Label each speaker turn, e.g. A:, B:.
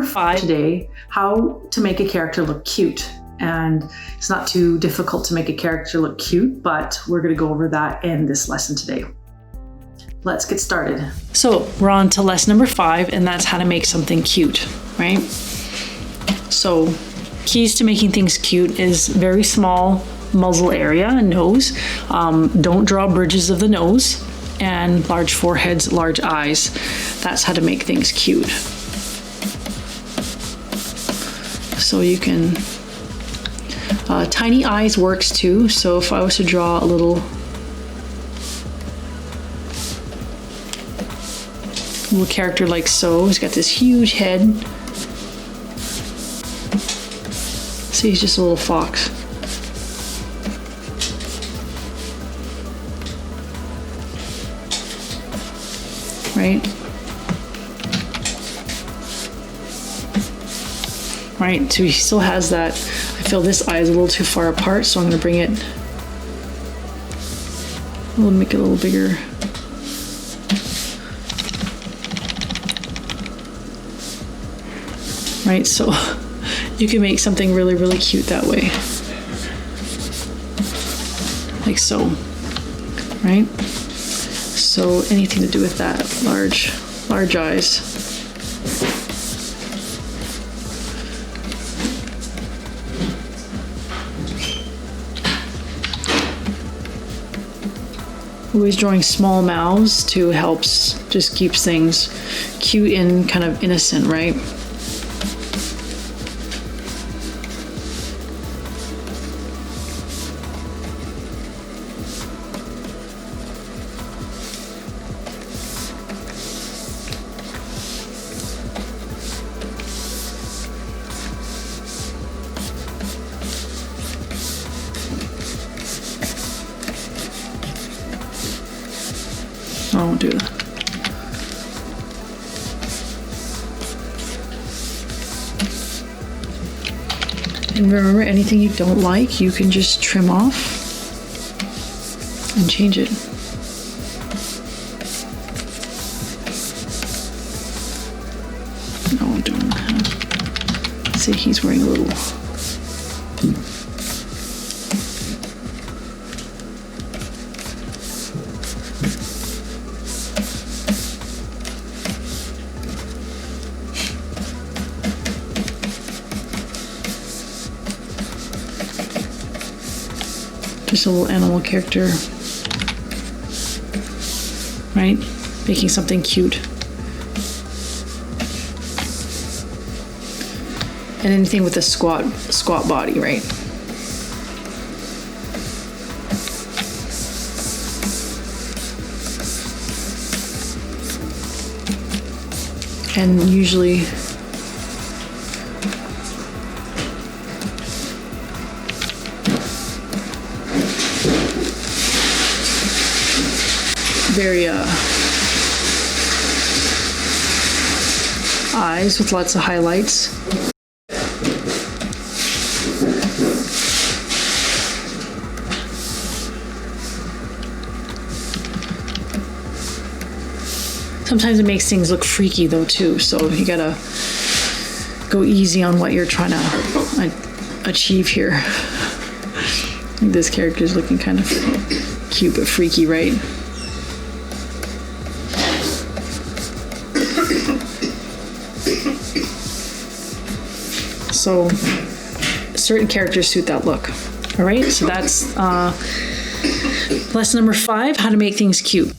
A: number 5 today, how to make a character look cute. And it's not too difficult to make a character look cute, but we're going to go over that in this lesson today. Let's get started. So we're on to lesson number 5, and that's how to make something cute, right? So keys to making things cute is very small muzzle area and nose. Don't draw bridges of the nose, and large foreheads, large eyes. That's how to make things cute. So you can, tiny eyes works too. So if I was to draw a little character like so, he's got this huge head. See, he's just a little fox. Right? Right, so he still has that. I feel this eye is a little too far apart, so I'm going to bring it, we'll make it a little bigger. Right, so you can make something really, really cute that way. Like so, right? So anything to do with that, large eyes. Always drawing small mouths too helps, just keeps things cute and kind of innocent, right? I won't do that. And remember, anything you don't like, you can just trim off and change it. No, I'm doing that. Let's see, he's wearing a little. Just a little animal character, right? Making something cute. And anything with a squat body, right? And usually very eyes with lots of highlights. Sometimes it makes things look freaky though too, so you gotta go easy on what you're trying to achieve here. I think this character is looking kind of cute but freaky, right? So certain characters suit that look. All right, so that's lesson number 5, how to make things cute.